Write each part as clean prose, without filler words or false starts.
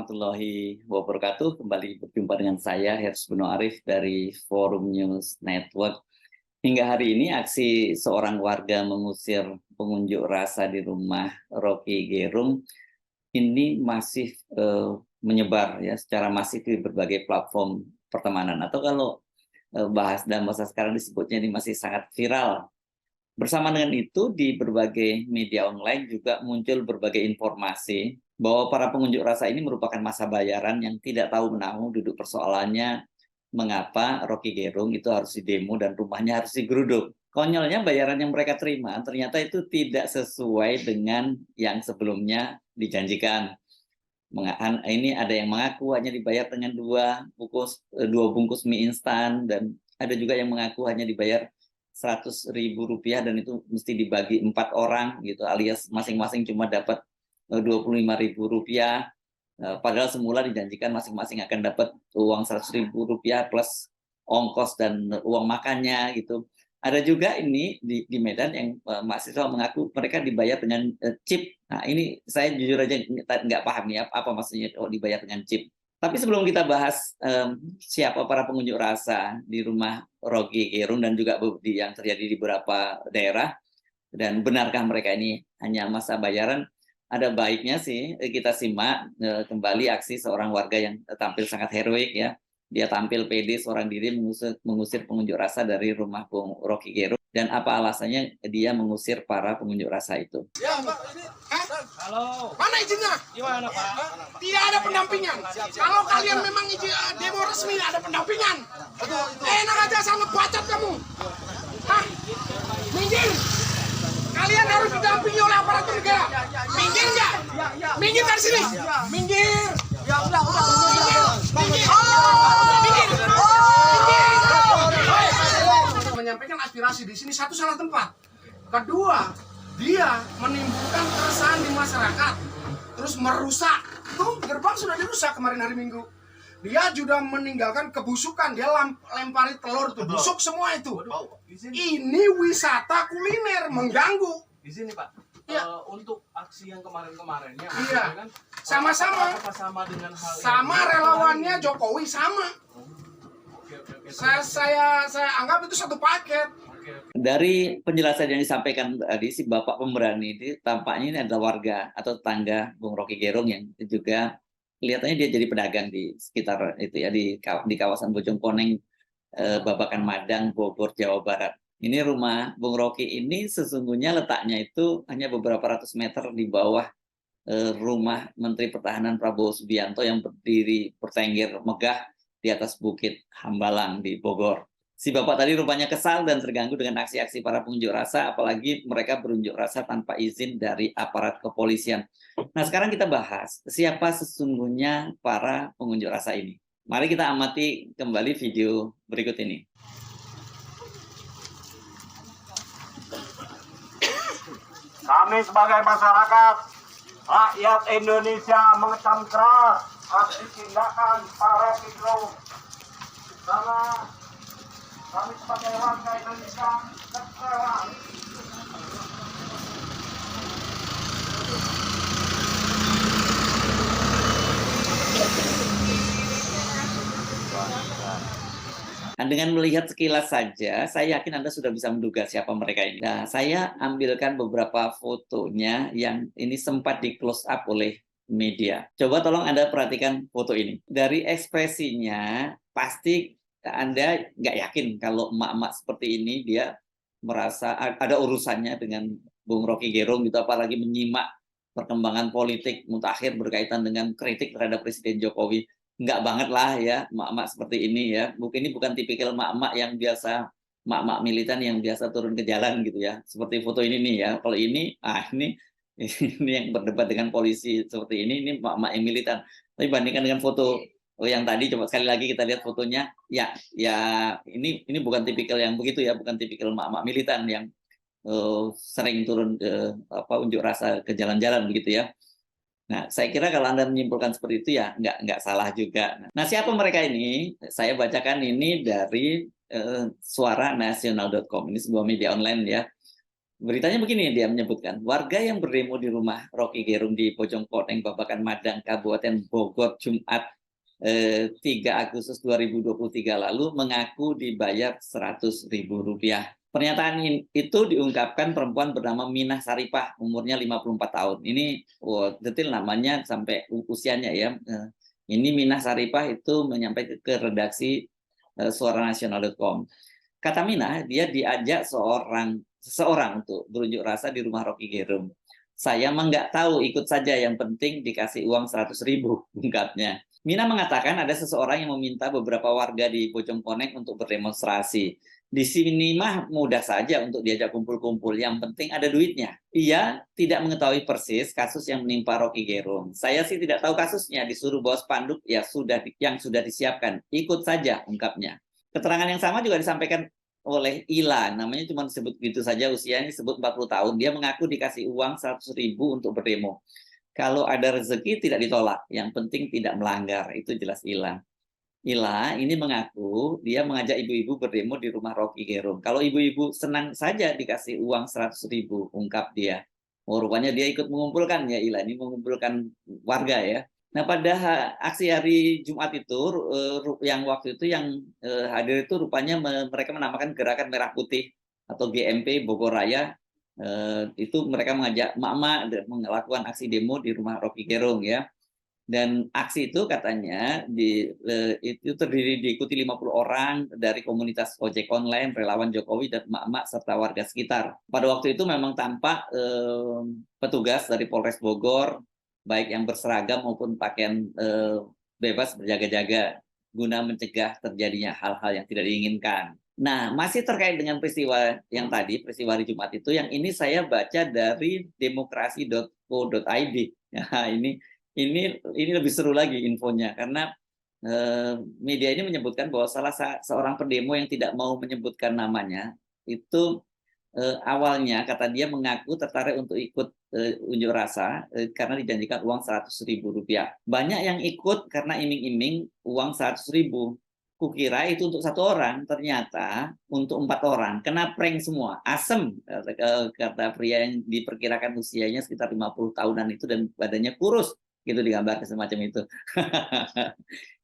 warahmatullahi wabarakatuh. Kembali berjumpa dengan saya, Hersbeno Arif dari Forum News Network. Hingga hari ini, aksi seorang warga mengusir pengunjuk rasa di rumah Rocky Gerung ini masih menyebar ya secara masif di berbagai platform pertemanan. Atau kalau bahas dalam bahasa sekarang disebutnya ini masih sangat viral. Bersama dengan itu, di berbagai media online juga muncul berbagai informasi bahwa para pengunjuk rasa ini merupakan massa bayaran yang tidak tahu menahu duduk persoalannya mengapa Rocky Gerung itu harus didemo dan rumahnya harus digeruduk. Konyolnya bayaran yang mereka terima ternyata itu tidak sesuai dengan yang sebelumnya dijanjikan. Ini ada yang mengaku hanya dibayar dengan dua bungkus mie instan, dan ada juga yang mengaku hanya dibayar Rp100.000 dan itu mesti dibagi 4 orang gitu, alias masing-masing cuma dapat Rp25.000. Padahal semula dijanjikan masing-masing akan dapat uang Rp100.000 plus ongkos dan uang makannya gitu. Ada juga ini di Medan yang mahasiswa mengaku mereka dibayar dengan chip. Nah, ini saya jujur aja nggak paham nih apa maksudnya dibayar dengan chip. Tapi sebelum kita bahas siapa para pengunjuk rasa di rumah Rocky Gerung dan juga yang terjadi di beberapa daerah, dan benarkah mereka ini hanya massa bayaran, ada baiknya sih kita simak kembali aksi seorang warga yang tampil sangat heroik ya. Dia tampil pede seorang diri mengusir pengunjuk rasa dari rumah Bung Rocky Gerung, dan apa alasannya dia mengusir para pengunjuk rasa itu. Ya, Pak. Halo. Mana izinnya? Gimana, Pak? Tidak ada pendampingan. Kalau kalian memang izin demo resmi ada pendampingan. Enak aja sangat bacot kamu. Hah? Minggir. Kalian harus didampingi oleh aparatur negara. Minggir nggak? Minggir dari sini. Minggir. Ya udah. Minggir. Menyampaikan aspirasi di sini satu salah tempat. Kedua, dia menimbulkan keresahan di masyarakat, terus merusak. Tuh gerbang sudah dirusak kemarin hari Minggu. Dia juga meninggalkan kebusukan. Dia lempari telur tuh, busuk semua itu. Ini wisata kuliner mengganggu. Di sini, Pak. Ya. Untuk aksi yang kemarin-kemarinnya, Iya. kan, Sama-sama. apa sama dengan hal Sama relawannya Jokowi sama. Oke. Saya anggap itu satu paket. Oke. Dari penjelasan yang disampaikan tadi, si Bapak Pemberani ini tampaknya ini adalah warga atau tetangga Bung Rocky Gerung yang juga kelihatannya dia jadi pedagang di sekitar itu ya, di kawasan Bojongkoneng, Babakan Madang, Bogor, Jawa Barat. Ini rumah Bung Rocky ini sesungguhnya letaknya itu hanya beberapa ratus meter di bawah rumah Menteri Pertahanan Prabowo Subianto yang berdiri bertengger megah di atas Bukit Hambalang di Bogor. Si Bapak tadi rupanya kesal dan terganggu dengan aksi-aksi para pengunjuk rasa, apalagi mereka berunjuk rasa tanpa izin dari aparat kepolisian. Nah, sekarang kita bahas siapa sesungguhnya para pengunjuk rasa ini. Mari kita amati kembali video berikut ini. Kami sebagai masyarakat, rakyat Indonesia mengecam keras aksi tindakan para Gerung. Karena kami sebagai warga Indonesia kecewa. Nah, dengan melihat sekilas saja, saya yakin Anda sudah bisa menduga siapa mereka ini. Nah, saya ambilkan beberapa fotonya yang ini sempat di close up oleh media. Coba tolong Anda perhatikan foto ini. Dari ekspresinya, pasti Anda nggak yakin kalau emak-emak seperti ini dia merasa ada urusannya dengan Bung Rocky Gerung gitu, apalagi menyimak perkembangan politik mutakhir berkaitan dengan kritik terhadap Presiden Jokowi. Enggak banget lah ya emak-emak seperti ini ya. Ini bukan tipikal emak-emak yang biasa, emak-emak militan yang biasa turun ke jalan gitu ya. Seperti foto ini nih ya. Kalau ini, ini yang berdebat dengan polisi seperti ini emak-emak yang militan. Tapi bandingkan dengan foto yang tadi, coba sekali lagi kita lihat fotonya. Ya ini bukan tipikal yang begitu ya, bukan tipikal emak-emak militan yang sering turun ke unjuk rasa ke jalan-jalan begitu ya. Nah, saya kira kalau Anda menyimpulkan seperti itu ya nggak salah juga. Nah, siapa mereka ini? Saya bacakan ini dari suaranasional.com. Ini sebuah media online ya. Beritanya begini, dia menyebutkan, warga yang berdemo di rumah Rocky Gerung di Bojongkoneng, Babakan Madang, Kabupaten Bogor, Jumat 3 Agustus 2023 lalu mengaku dibayar Rp100.000. Pernyataan itu diungkapkan perempuan bernama Minah Saripah, umurnya 54 tahun. Ini detail namanya sampai usianya ya. Ini Minah Saripah itu menyampaikan ke redaksi suaranasional.com. Kata Minah, dia diajak seseorang untuk berunjuk rasa di rumah Rocky Gerung. Saya mah nggak tahu, ikut saja, yang penting dikasih uang 100.000, ungkapnya. Minah mengatakan ada seseorang yang meminta beberapa warga di Bojongkoneng untuk berdemonstrasi. Di sini mah mudah saja untuk diajak kumpul-kumpul, yang penting ada duitnya. Ia tidak mengetahui persis kasus yang menimpa Rocky Gerung. Saya sih tidak tahu kasusnya, disuruh bawa spanduk ya yang sudah disiapkan. Ikut saja, ungkapnya. Keterangan yang sama juga disampaikan oleh Ila, namanya cuma disebut gitu saja, usianya disebut 40 tahun. Dia mengaku dikasih uang 100.000 untuk berdemo. Kalau ada rezeki tidak ditolak, yang penting tidak melanggar, itu jelas Ila. Ila ini mengaku dia mengajak ibu-ibu berdemo di rumah Rocky Gerung. Kalau ibu-ibu senang saja dikasih uang 100.000, ungkap dia. Oh, rupanya dia ikut mengumpulkan ya, Ila ini mengumpulkan warga ya. Nah, pada aksi hari Jumat itu, yang waktu itu yang hadir itu rupanya mereka menamakan Gerakan Merah Putih atau GMP Bogor Raya. Itu mereka mengajak emak-emak melakukan aksi demo di rumah Rocky Gerung ya. Dan aksi itu katanya itu diikuti 50 orang dari komunitas ojek online, relawan Jokowi, dan emak-emak serta warga sekitar. Pada waktu itu memang tampak petugas dari Polres Bogor, baik yang berseragam maupun pakaian bebas berjaga-jaga guna mencegah terjadinya hal-hal yang tidak diinginkan. Nah, masih terkait dengan peristiwa yang tadi, peristiwa hari Jumat itu, yang ini saya baca dari demokrasi.co.id. Nah, ini lebih seru lagi infonya, karena media ini menyebutkan bahwa salah seorang pendemo yang tidak mau menyebutkan namanya itu awalnya kata dia mengaku tertarik untuk ikut unjuk rasa karena dijanjikan uang Rp100.000. Banyak yang ikut karena iming-iming uang 100.000. Kukira itu untuk 1 orang, ternyata untuk 4 orang. Kena prank semua, asem, kata pria yang diperkirakan usianya sekitar 50 tahunan itu dan badannya kurus, gitu digambarkan semacam itu.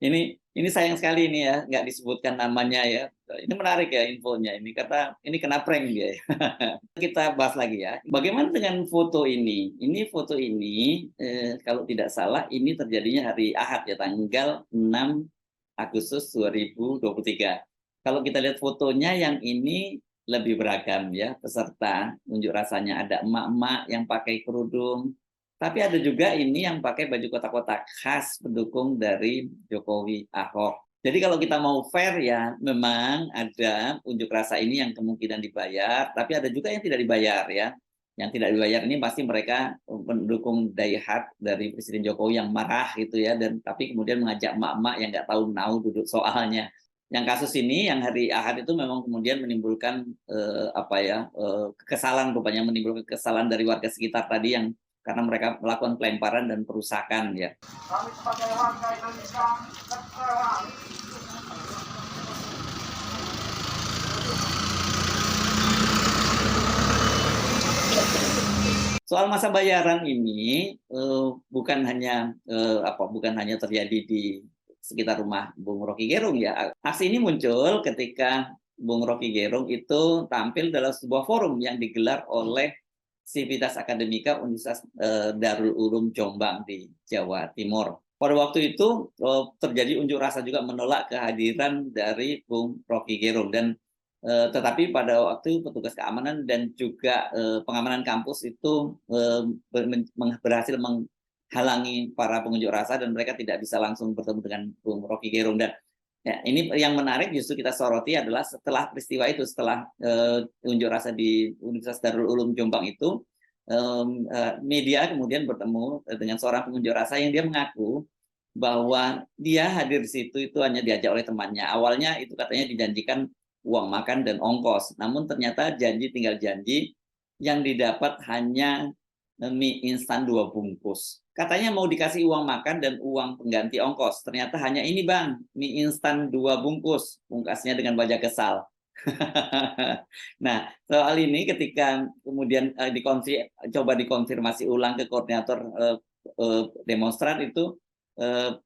Ini sayang sekali ini ya, nggak disebutkan namanya ya. Ini menarik ya infonya, ini kata ini kena prank dia. Kita bahas lagi ya. Bagaimana dengan foto ini? Ini foto ini kalau tidak salah ini terjadinya hari Ahad ya, tanggal 6 Agustus 2023. Kalau kita lihat fotonya yang ini lebih beragam ya, peserta unjuk rasanya ada emak-emak yang pakai kerudung, tapi ada juga ini yang pakai baju kotak-kotak khas pendukung dari Jokowi Ahok. Jadi kalau kita mau fair ya, memang ada unjuk rasa ini yang kemungkinan dibayar, tapi ada juga yang tidak dibayar ya. Yang tidak dibayar ini pasti mereka pendukung die hard dari Presiden Jokowi yang marah gitu ya, dan tapi kemudian mengajak emak-emak yang nggak tahu duduk soalnya. Yang kasus ini yang hari Ahad itu memang kemudian menimbulkan kekesalan, rupanya menimbulkan kesalahan dari warga sekitar tadi yang karena mereka melakukan pelemparan dan perusakan ya. Kami sebagai warga Indonesia kecewa. Soal masa bayaran ini bukan hanya terjadi di sekitar rumah Bung Rocky Gerung ya. Aksi ini muncul ketika Bung Rocky Gerung itu tampil dalam sebuah forum yang digelar oleh Sivitas Akademika Universitas Darul Ulum Jombang di Jawa Timur. Pada waktu itu terjadi unjuk rasa juga menolak kehadiran dari Bung Rocky Gerung, dan tetapi pada waktu petugas keamanan dan juga pengamanan kampus itu berhasil menghalangi para pengunjuk rasa dan mereka tidak bisa langsung bertemu dengan Bung Rocky Gerung. Dan ya, ini yang menarik justru kita soroti adalah setelah peristiwa itu, setelah unjuk rasa di Universitas Darul Ulum Jombang itu, media kemudian bertemu dengan seorang pengunjuk rasa yang dia mengaku bahwa dia hadir di situ itu hanya diajak oleh temannya. Awalnya itu katanya dijanjikan uang makan dan ongkos, namun ternyata tinggal janji, yang didapat hanya mie instan 2 bungkus. Katanya mau dikasih uang makan dan uang pengganti ongkos, ternyata hanya ini bang, mie instan 2 bungkus, pungkasnya dengan wajah kesal. Nah, soal ini ketika kemudian coba dikonfirmasi ulang ke koordinator demonstran itu,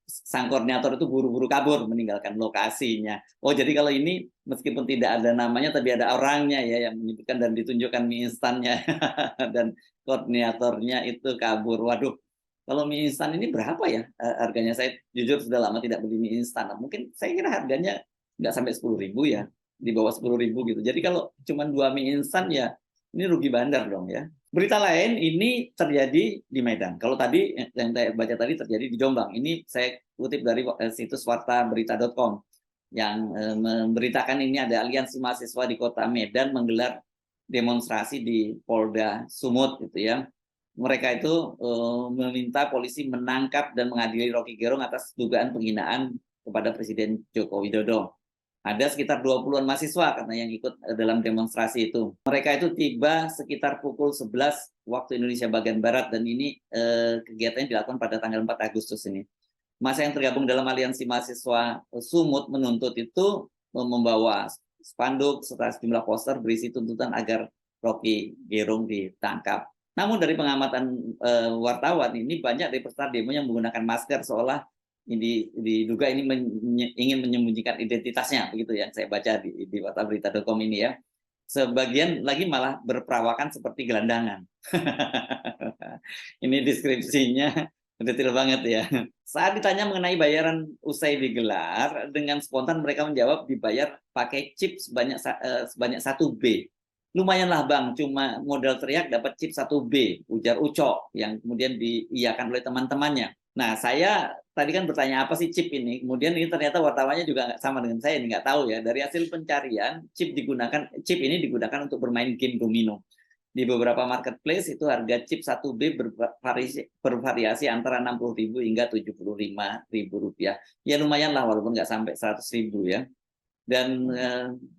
sang koordinator itu buru-buru kabur meninggalkan lokasinya. Oh, jadi kalau ini meskipun tidak ada namanya tapi ada orangnya ya yang menyebutkan dan ditunjukkan mie instannya dan koordinatornya itu kabur. Waduh, kalau mie instan ini berapa ya harganya? Saya jujur sudah lama tidak beli mie instan. Mungkin saya kira harganya nggak sampai 10.000 ya, di bawah 10.000 gitu. Jadi kalau cuma 2 mie instan ya ini rugi bandar dong ya. Berita lain ini terjadi di Medan. Kalau tadi yang saya baca tadi terjadi di Jombang. Ini saya kutip dari situs wartaberita.com yang memberitakan ini ada aliansi mahasiswa di kota Medan menggelar demonstrasi di Polda Sumut gitu ya. Mereka itu meminta polisi menangkap dan mengadili Rocky Gerung atas dugaan penghinaan kepada Presiden Joko Widodo. Ada sekitar 20-an mahasiswa karena yang ikut dalam demonstrasi itu. Mereka itu tiba sekitar pukul 11 waktu Indonesia bagian Barat dan ini kegiatannya dilakukan pada tanggal 4 Agustus ini. Masa yang tergabung dalam aliansi mahasiswa Sumut menuntut itu membawa spanduk serta sejumlah poster berisi tuntutan agar Rocky Gerung ditangkap. Namun dari pengamatan wartawan ini banyak dari peserta demo yang menggunakan masker seolah ini diduga ini ingin menyembunyikan identitasnya, begitu yang saya baca di wartaberita.com ini ya. Sebagian lagi malah berperawakan seperti gelandangan. Ini deskripsinya detail banget ya. Saat ditanya mengenai bayaran usai digelar, dengan spontan mereka menjawab dibayar pakai chip sebanyak 1B. Lumayanlah bang, cuma modal teriak dapat chip 1B, ujar Ucok yang kemudian diiyakan oleh teman-temannya. Nah, saya tadi kan bertanya apa sih chip ini, kemudian ini ternyata wartawannya juga nggak sama dengan saya, ini nggak tahu ya. Dari hasil pencarian, chip ini digunakan untuk bermain game domino. Di beberapa marketplace itu harga chip 1B bervariasi antara 60.000 hingga 75.000 rupiah. Ya lumayan lah walaupun nggak sampai 100.000 ya. Dan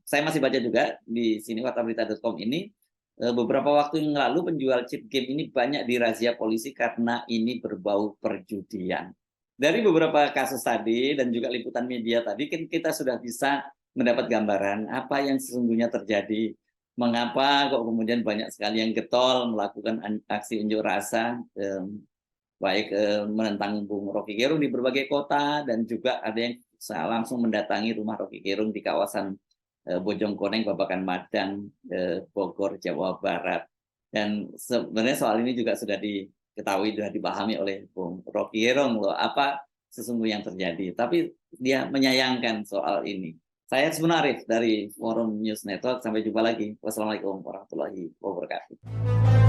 saya masih baca juga di sini wartaberita.com ini beberapa waktu yang lalu penjual chip game ini banyak dirazia polisi karena ini berbau perjudian. Dari beberapa kasus tadi dan juga liputan media tadi kan kita sudah bisa mendapat gambaran apa yang sesungguhnya terjadi. Mengapa kok kemudian banyak sekali yang getol melakukan aksi unjuk rasa baik menentang Bung Rocky Gerung di berbagai kota dan juga ada yang langsung mendatangi rumah Rocky Gerung di kawasan Bojongkoneng, Babakan Madang, Bogor, Jawa Barat. Dan sebenarnya soal ini juga sudah diketahui, sudah dipahami oleh Bung Rocky Gerung loh, apa sesungguhnya yang terjadi. Tapi dia menyayangkan soal ini. Saya Sebenarnya Arif dari Forum News Network. Sampai jumpa lagi. Wassalamualaikum warahmatullahi wabarakatuh.